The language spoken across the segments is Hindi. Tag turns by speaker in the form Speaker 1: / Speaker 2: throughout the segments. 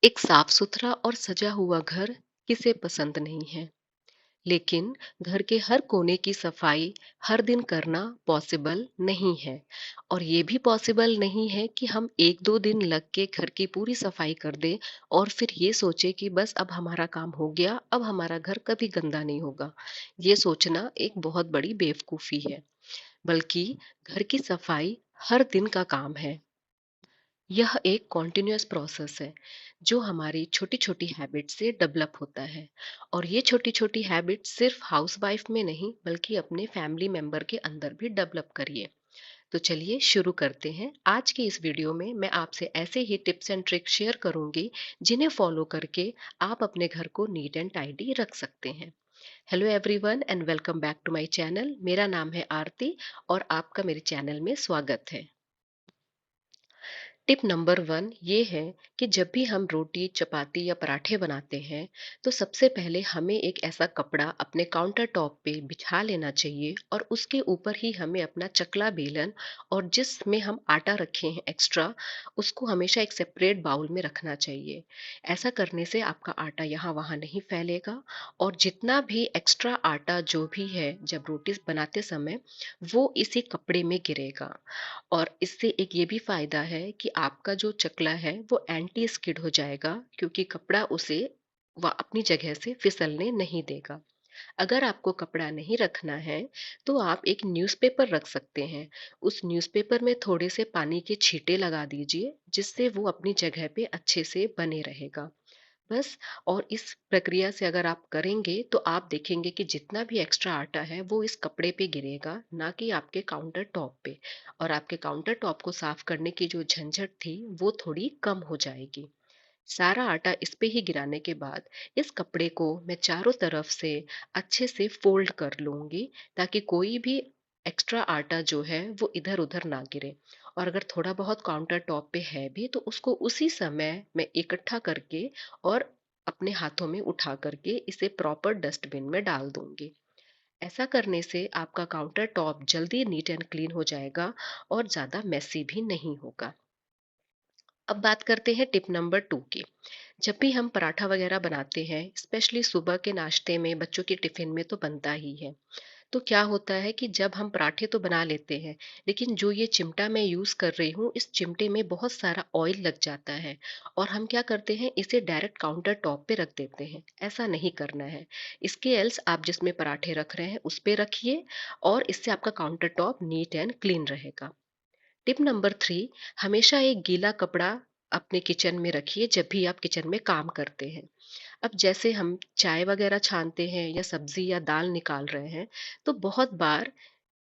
Speaker 1: एक साफ सुथरा और सजा हुआ घर किसे पसंद नहीं है। लेकिन घर के हर कोने की सफाई हर दिन करना पॉसिबल नहीं है। और ये भी पॉसिबल नहीं है कि हम एक दो दिन लग के घर की पूरी सफाई कर दें और फिर ये सोचे कि बस अब हमारा काम हो गया, अब हमारा घर कभी गंदा नहीं होगा। ये सोचना एक बहुत बड़ी बेवकूफ़ी है। बल्कि घर की सफाई हर दिन का काम है। यह एक कॉन्टिन्यूअस प्रोसेस है जो हमारी छोटी छोटी हैबिट से डेवलप होता है। और ये छोटी छोटी हैबिट सिर्फ हाउसवाइफ में नहीं बल्कि अपने फैमिली मेंबर के अंदर भी डेवलप करिए। तो चलिए शुरू करते हैं। आज के इस वीडियो में मैं आपसे ऐसे ही टिप्स एंड ट्रिक्स शेयर करूंगी जिन्हें फॉलो करके आप अपने घर को नीट एंड टाइडी रख सकते हैं। Hello everyone and welcome back to my channel. मेरा नाम है आरती और आपका मेरे चैनल में स्वागत है। टिप नंबर वन ये है कि जब भी हम रोटी चपाती या पराठे बनाते हैं तो सबसे पहले हमें एक ऐसा कपड़ा अपने काउंटर टॉप पे बिछा लेना चाहिए और उसके ऊपर ही हमें अपना चकला बेलन और जिसमें हम आटा रखे हैं एक्स्ट्रा उसको हमेशा एक सेपरेट बाउल में रखना चाहिए। ऐसा करने से आपका आटा यहाँ वहाँ नहीं फैलेगा और जितना भी एक्स्ट्रा आटा जो भी है जब रोटी बनाते समय वो इसी कपड़े में गिरेगा। और इससे एक ये भी फायदा है कि आपका जो चकला है वो एंटी स्किड हो जाएगा क्योंकि कपड़ा उसे वह अपनी जगह से फिसलने नहीं देगा। अगर आपको कपड़ा नहीं रखना है तो आप एक न्यूज़पेपर रख सकते हैं। उस न्यूज़पेपर में थोड़े से पानी के छींटे लगा दीजिए जिससे वो अपनी जगह पे अच्छे से बने रहेगा। बस। और इस प्रक्रिया से अगर आप करेंगे तो आप देखेंगे कि जितना भी एक्स्ट्रा आटा है वो इस कपड़े पे गिरेगा, ना कि आपके काउंटर टॉप पे। और आपके काउंटर टॉप को साफ करने की जो झंझट थी वो थोड़ी कम हो जाएगी। सारा आटा इस पे ही गिराने के बाद इस कपड़े को मैं चारों तरफ से अच्छे से फोल्ड कर लूंगी ताकि कोई भी एक्स्ट्रा आटा जो है वो इधर उधर ना गिरे। और अगर थोड़ा बहुत काउंटर टॉप पे है भी तो उसको उसी समय मैं इकट्ठा करके और अपने हाथों में उठा करके इसे प्रॉपर डस्टबिन में डाल दूंगी। ऐसा करने से आपका काउंटर टॉप जल्दी नीट एंड क्लीन हो जाएगा और ज़्यादा मेसी भी नहीं होगा। अब बात करते हैं टिप नंबर टू की। जब भी हम पराठा वगैरह बनाते हैं स्पेशली सुबह के नाश्ते में बच्चों के टिफिन में तो बनता ही है। तो क्या होता है कि जब हम पराठे तो बना लेते हैं लेकिन जो ये चिमटा मैं यूज कर रही हूँ इस चिमटे में बहुत सारा ऑयल लग जाता है। और हम क्या करते हैं इसे डायरेक्ट काउंटर टॉप पे रख देते हैं। ऐसा नहीं करना है। इसके एल्स आप जिसमें पराठे रख रहे हैं उस पे रखिए और इससे आपका counter top neat and clean रहेगा। टिप नंबर थ्री, हमेशा एक गीला कपड़ा अपने किचन में रखिए जब भी आप किचन में काम करते हैं। अब जैसे हम चाय वगैरह छानते हैं या सब्जी या दाल निकाल रहे हैं तो बहुत बार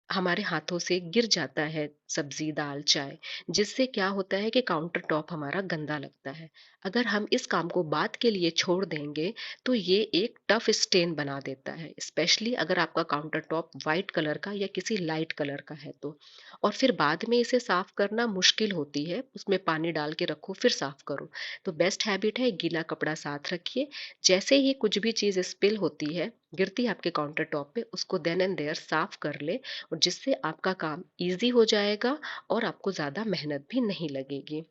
Speaker 1: हमारे हाथों से गिर जाता है सब्जी दाल चाय, जिससे क्या होता है कि काउंटर टॉप हमारा गंदा लगता है। अगर हम इस काम को बाद के लिए छोड़ देंगे तो ये एक टफ स्टेन बना देता है, स्पेशली अगर आपका काउंटर टॉप वाइट कलर का या किसी लाइट कलर का है तो। और फिर बाद में इसे साफ करना मुश्किल होती है, उसमें पानी डाल के रखो फिर साफ करो। तो बेस्ट हैबिट है गीला कपड़ा साथ रखिए। जैसे ही कुछ भी चीज़ स्पिल होती है गिरती है आपके काउंटर टॉप पे, उसको देन एंड देयर साफ कर ले और जिससे आपका काम इजी हो जाएगा और आपको ज़्यादा मेहनत भी नहीं लगेगी।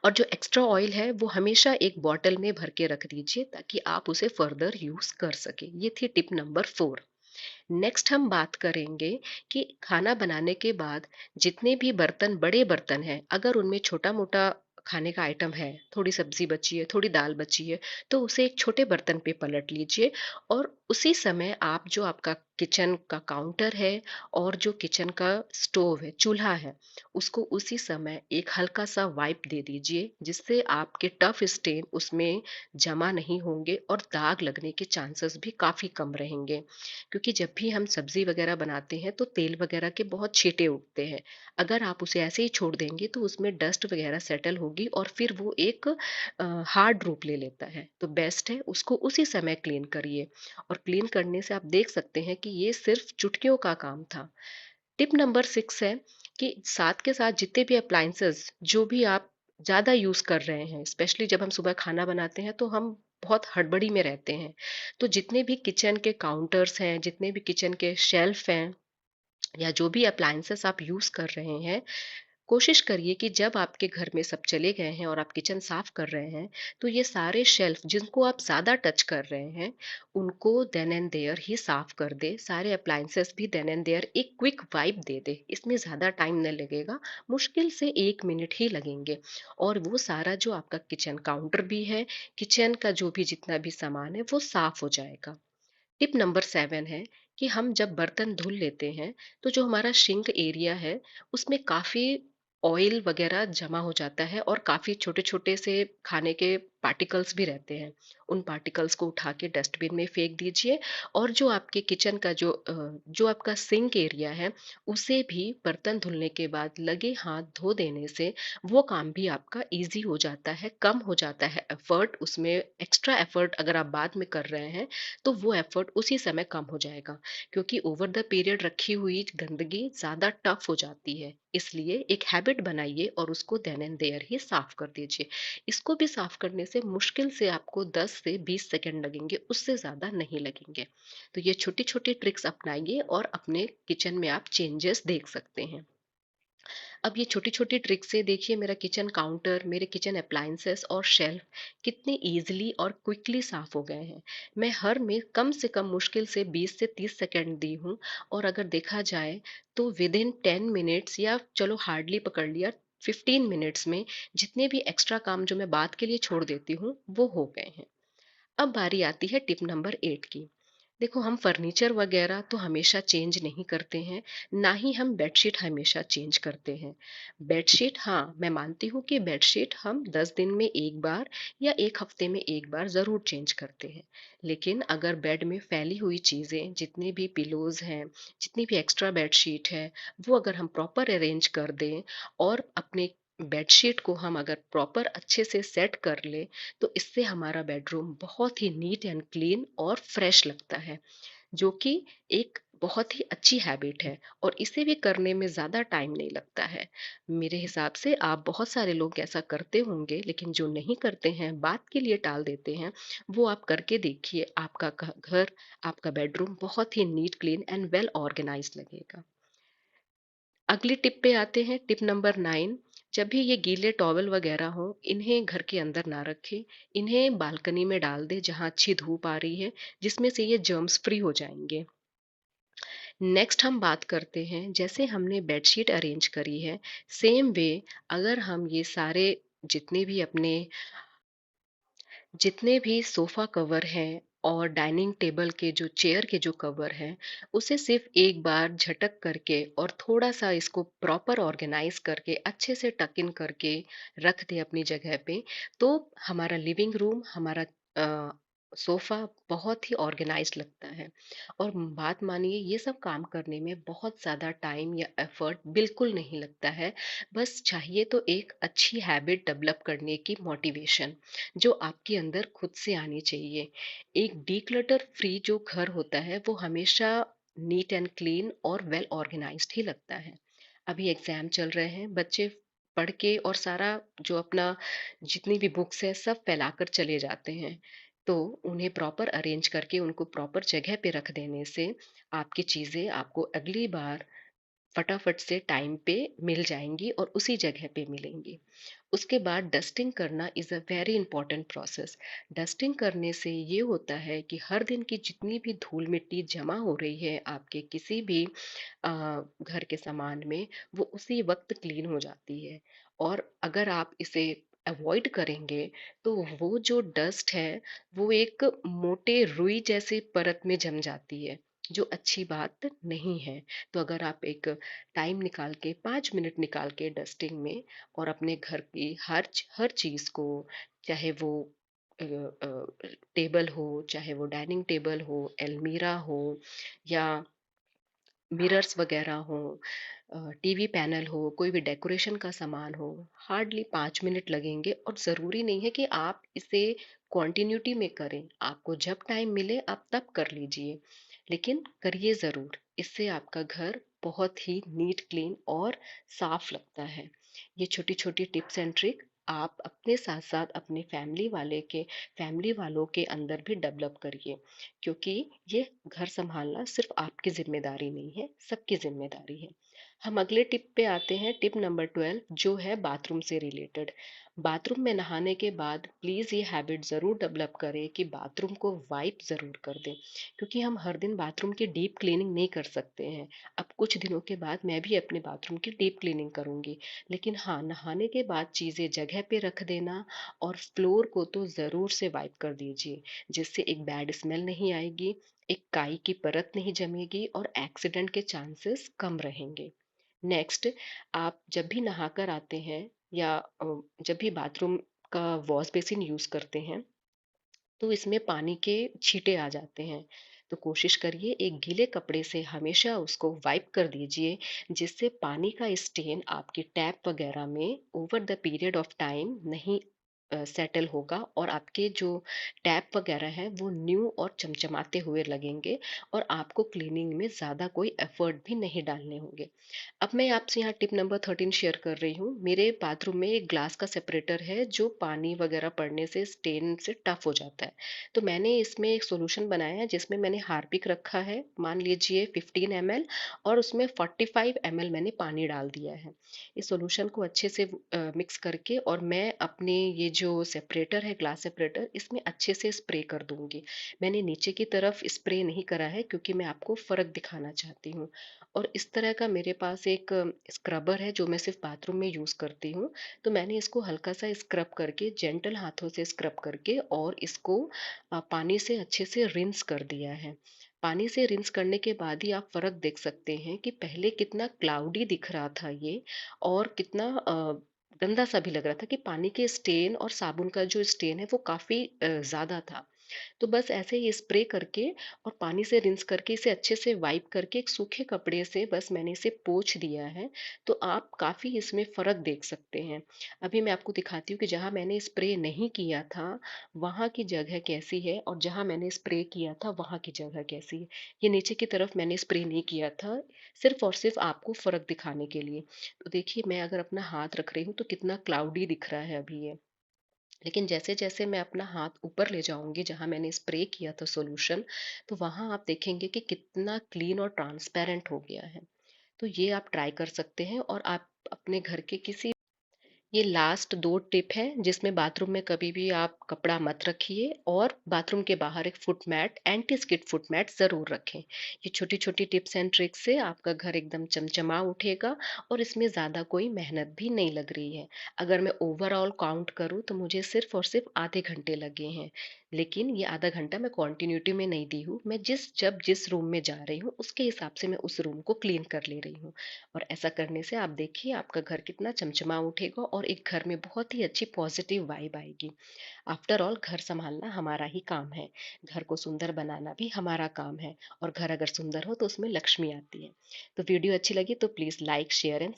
Speaker 1: और जो एक्स्ट्रा ऑयल है वो हमेशा एक बॉटल में भर के रख दीजिए ताकि आप उसे फर्दर यूज कर सके। ये थी टिप नंबर फोर। नेक्स्ट हम बात करेंगे कि खाना बनाने के बाद जितने भी बर्तन बड़े बर्तन हैं अगर उनमें छोटा मोटा खाने का आइटम है, थोड़ी सब्जी बची है थोड़ी दाल बची है, तो उसे एक छोटे बर्तन पे पलट लीजिए। और उसी समय आप जो आपका किचन का काउंटर है और जो किचन का स्टोव है चूल्हा है उसको उसी समय एक हल्का सा वाइप दे दीजिए जिससे आपके टफ स्टेन उसमें जमा नहीं होंगे और दाग लगने के चांसेस भी काफ़ी कम रहेंगे। क्योंकि जब भी हम सब्जी वगैरह बनाते हैं तो तेल वगैरह के बहुत छींटे उठते हैं। अगर आप उसे ऐसे ही छोड़ देंगे तो उसमें डस्ट वगैरह सेटल होगी और फिर वो एक हार्ड रूप ले लेता है। तो बेस्ट है उसको उसी समय क्लीन करिए। और क्लीन करने से आप देख सकते हैं कि ये सिर्फ चुटकियों का काम था। टिप नंबर सिक्स है कि साथ के साथ जितने भी अप्लायंसेस जो भी आप ज़्यादा यूज़ कर रहे हैं, स्पेशली जब हम सुबह खाना बनाते हैं तो हम बहुत हड़बड़ी में रहते हैं। तो जितने भी किचन के काउंटर्स हैं, जितने भी किचन के शेल्फ हैं या जो भी अप्लायंसेस आप यूज़ कर रहे हैं, कोशिश करिए कि जब आपके घर में सब चले गए हैं और आप किचन साफ कर रहे हैं, तो ये सारे शेल्फ जिनको आप ज़्यादा टच कर रहे हैं, उनको देन एंड देयर ही साफ कर दे। सारे अप्लायंसेस भी देन एंड देयर एक क्विक वाइप दे दे। इसमें ज़्यादा टाइम नहीं लगेगा, मुश्किल से 1 मिनट ही लगेंगे और वो सारा जो आपका किचन काउंटर भी है, किचन का जो भी जितना भी सामान है, वो साफ हो जाएगा। टिप नंबर 7 है कि हम जब बर्तन धुल लेते हैं तो जो हमारा सिंक एरिया है उसमें काफ़ी ऑयल वगैरह जमा हो जाता है और काफ़ी छोटे छोटे से खाने के पार्टिकल्स भी रहते हैं। उन पार्टिकल्स को उठा के डस्टबिन में फेंक दीजिए और जो आपके किचन का जो आपका सिंक एरिया है उसे भी बर्तन धुलने के बाद लगे हाथ धो देने से वो काम भी आपका इजी हो जाता है, कम हो जाता है एफर्ट उसमें। एक्स्ट्रा एफर्ट अगर आप बाद में कर रहे हैं तो वो एफर्ट उसी समय कम हो जाएगा, क्योंकि ओवर द पीरियड रखी हुई गंदगी ज़्यादा टफ हो जाती है। इसलिए एक हैबिट बनाइए और उसको देन एंड देयर ही साफ कर दीजिए। इसको भी साफ करने से मुश्किल से आपको 10 से 20 सेकंड लगेंगे, उससे ज़्यादा नहीं लगेंगे। तो ये छोटी छोटी ट्रिक्स अपनाइए और अपने किचन में आप चेंजेस देख सकते हैं। अब ये छोटी-छोटी ट्रिक से देखिए मेरा किचन काउंटर, मेरे किचन अप्लायंसेस और शेल्फ कितने ईज़िली और क्विकली साफ़ हो गए हैं। मैं हर में कम से कम मुश्किल से 20 से 30 सेकंड दी हूँ और अगर देखा जाए तो विदिन 10 मिनट्स या चलो हार्डली पकड़ लिया 15 मिनट्स में जितने भी एक्स्ट्रा काम जो मैं बाद के लिए छोड़ देती हूँ, वो हो गए हैं। अब बारी आती है टिप नंबर 8 की। देखो हम फर्नीचर वगैरह तो हमेशा चेंज नहीं करते हैं, ना ही हम बेडशीट हमेशा चेंज करते हैं। बेडशीट हाँ, मैं मानती हूँ कि बेडशीट हम 10 दिन में एक बार या एक हफ्ते में एक बार ज़रूर चेंज करते हैं। लेकिन अगर बेड में फैली हुई चीज़ें, जितनी भी पिलोज़ हैं, जितनी भी एक्स्ट्रा बेडशीट है, वो अगर हम प्रॉपर अरेंज कर दें और अपने बेडशीट को हम अगर प्रॉपर अच्छे से सेट कर ले तो इससे हमारा बेडरूम बहुत ही नीट एंड क्लीन और फ्रेश लगता है, जो कि एक बहुत ही अच्छी हैबिट है और इसे भी करने में ज़्यादा टाइम नहीं लगता है। मेरे हिसाब से आप बहुत सारे लोग ऐसा करते होंगे, लेकिन जो नहीं करते हैं, बात के लिए टाल देते हैं, वो आप करके देखिए, आपका घर, आपका बेडरूम बहुत ही neat, clean and well organised लगेगा। अगली टिप पे आते हैं, टिप नंबर 9। जब भी ये गीले टॉवल वगैरह हो, इन्हें घर के अंदर ना रखें, इन्हें बालकनी में डाल दें जहाँ अच्छी धूप आ रही है, जिसमें से ये जर्म्स फ्री हो जाएंगे। नेक्स्ट हम बात करते हैं, जैसे हमने बेडशीट अरेंज करी है, सेम वे अगर हम ये सारे जितने भी अपने जितने भी सोफा कवर हैं और डाइनिंग टेबल के जो चेयर के जो कवर हैं, उसे सिर्फ एक बार झटक करके और थोड़ा सा इसको प्रॉपर ऑर्गेनाइज करके अच्छे से टक इन करके रख दें अपनी जगह पे, तो हमारा लिविंग रूम, हमारा सोफा बहुत ही ऑर्गेनाइज्ड लगता है। और बात मानिए, ये सब काम करने में बहुत ज़्यादा टाइम या एफर्ट बिल्कुल नहीं लगता है। बस चाहिए तो एक अच्छी हैबिट डेवलप करने की मोटिवेशन, जो आपके अंदर खुद से आनी चाहिए। एक डीक्लटर फ्री जो घर होता है वो हमेशा नीट एंड क्लीन और वेल ऑर्गेनाइज्ड ही लगता है। अभी एग्जाम चल रहे हैं, बच्चे पढ़ के और सारा जो अपना जितनी भी बुक्स है सब फैलाकर चले जाते हैं। तो उन्हें प्रॉपर अरेंज करके उनको प्रॉपर जगह पे रख देने से आपकी चीज़ें आपको अगली बार फटाफट से टाइम पे मिल जाएंगी और उसी जगह पे मिलेंगी। उसके बाद डस्टिंग करना is a very important process. Dusting करने से ये होता है कि हर दिन की जितनी भी धूल मिट्टी जमा हो रही है आपके किसी भी घर के सामान में, वो उसी वक्त क्लीन हो जाती है। और अगर आप इसे अवॉइड करेंगे तो वो जो डस्ट है वो एक मोटे रुई जैसी परत में जम जाती है, जो अच्छी बात नहीं है। तो अगर आप एक टाइम निकाल के 5 मिनट निकाल के डस्टिंग में और अपने घर की हर चीज को, चाहे वो टेबल हो, चाहे वो डाइनिंग टेबल हो, अलमीरा हो या मिरर्स वगैरह हो, टीवी पैनल हो, कोई भी डेकोरेशन का सामान हो, हार्डली 5 मिनट लगेंगे और ज़रूरी नहीं है कि आप इसे कॉन्टिन्यूटी में करें। आपको जब टाइम मिले आप तब कर लीजिए, लेकिन करिए ज़रूर। इससे आपका घर बहुत ही नीट, क्लीन और साफ लगता है। ये छोटी छोटी टिप्स एंड ट्रिक आप अपने साथ साथ अपने फैमिली वालों के अंदर भी डेवलप करिए, क्योंकि ये घर संभालना सिर्फ आपकी जिम्मेदारी नहीं है, सबकी जिम्मेदारी है। हम अगले टिप पे आते हैं, टिप नंबर 12 जो है बाथरूम से रिलेटेड। बाथरूम में नहाने के बाद प्लीज़ ये हैबिट ज़रूर डेवलप करें कि बाथरूम को वाइप ज़रूर कर दें, क्योंकि हम हर दिन बाथरूम की डीप क्लीनिंग नहीं कर सकते हैं। अब कुछ दिनों के बाद मैं भी अपने बाथरूम की डीप क्लीनिंग करूँगी, लेकिन हाँ, नहाने के बाद चीज़ें जगह पे रख देना और फ्लोर को तो ज़रूर से वाइप कर दीजिए, जिससे एक बैड स्मेल नहीं आएगी, एक काई की परत नहीं जमेगी और एक्सीडेंट के चांसेस कम रहेंगे। नेक्स्ट, आप जब भी नहाकर आते हैं या जब भी बाथरूम का वॉश बेसिन यूज करते हैं, तो इसमें पानी के छींटे आ जाते हैं। तो कोशिश करिए एक गीले कपड़े से हमेशा उसको वाइप कर दीजिए, जिससे पानी का स्टेन आपकी टैप वगैरह में over the period of time नहीं सेटल होगा और आपके जो टैप वगैरह हैं वो न्यू और चमचमाते हुए लगेंगे और आपको क्लीनिंग में ज़्यादा कोई एफर्ट भी नहीं डालने होंगे। अब मैं आपसे यहाँ टिप नंबर 13 शेयर कर रही हूँ। मेरे बाथरूम में एक ग्लास का सेपरेटर है जो पानी वगैरह पड़ने से स्टेन से टफ हो जाता है। तो मैंने इसमें एक सॉल्यूशन बनाया है जिसमें मैंने हार्पिक रखा है, मान लीजिए 15 ml, और उसमें 45 ml मैंने पानी डाल दिया है। इस सॉल्यूशन को अच्छे से मिक्स करके और मैं अपने ये जो सेपरेटर है, ग्लास सेपरेटर, इसमें अच्छे से स्प्रे कर दूंगी। मैंने नीचे की तरफ स्प्रे नहीं करा है क्योंकि मैं आपको फर्क दिखाना चाहती हूँ। और इस तरह का मेरे पास एक स्क्रबर है जो मैं सिर्फ बाथरूम में यूज़ करती हूँ। तो मैंने इसको हल्का सा स्क्रब करके, जेंटल हाथों से स्क्रब करके और इसको पानी से अच्छे से रिंस कर दिया है। पानी से रिंस करने के बाद ही आप फ़र्क देख सकते हैं कि पहले कितना क्लाउडी दिख रहा था ये, और कितना गंदा सा भी लग रहा था कि पानी के स्टेन और साबुन का जो स्टेन है वो काफ़ी ज़्यादा था। तो बस ऐसे ही स्प्रे करके और पानी से रिंस करके इसे अच्छे से वाइप करके एक सूखे कपड़े से बस मैंने इसे पोंछ दिया है। तो आप काफ़ी इसमें फ़र्क देख सकते हैं। अभी मैं आपको दिखाती हूँ कि जहाँ मैंने स्प्रे नहीं किया था, वहाँ की जगह कैसी है और जहाँ मैंने स्प्रे किया था, वहाँ की जगह कैसी है। ये नीचे की तरफ मैंने स्प्रे नहीं किया था, सिर्फ़ और सिर्फ़ आपको फ़र्क दिखाने के लिए। तो देखिए मैं अगर अपना हाथ रख रही हूँ तो कितना क्लाउडी दिख रहा है अभी ये। लेकिन जैसे-जैसे मैं अपना हाथ ऊपर ले जाऊँगी जहाँ मैंने स्प्रे किया था सॉल्यूशन, तो वहाँ आप देखेंगे कि कितना क्लीन और ट्रांसपेरेंट हो गया है। तो ये आप ट्राई कर सकते हैं और आप अपने घर के किसी, ये लास्ट 2 टिप हैं जिसमें बाथरूम में कभी भी आप कपड़ा मत रखिए और बाथरूम के बाहर एक foot mat, anti skid foot mat ज़रूर रखें। ये छोटी-छोटी टिप्स एंड ट्रिक्स से आपका घर एकदम चमचमा उठेगा और इसमें ज़्यादा कोई मेहनत भी नहीं लग रही है। अगर मैं ओवरऑल काउंट करूँ तो मुझे सिर्फ़ और सिर्फ़ आधे घंटे लगे हैं। लेकिन ये आधा घंटा मैं कंटिन्यूटी में नहीं दी हूँ। मैं जिस रूम में जा रही हूँ उसके हिसाब से मैं उस रूम को क्लीन कर ले रही हूँ। और ऐसा करने से आप देखिए आपका घर कितना चमचमा उठेगा और एक घर में बहुत ही अच्छी पॉजिटिव वाइब आएगी। आफ्टर ऑल घर संभालना हमारा ही काम है, घर को सुंदर बनाना भी हमारा काम है, और घर अगर सुंदर हो तो उसमें लक्ष्मी आती है। तो वीडियो अच्छी लगी तो प्लीज़ लाइक, शेयर एंड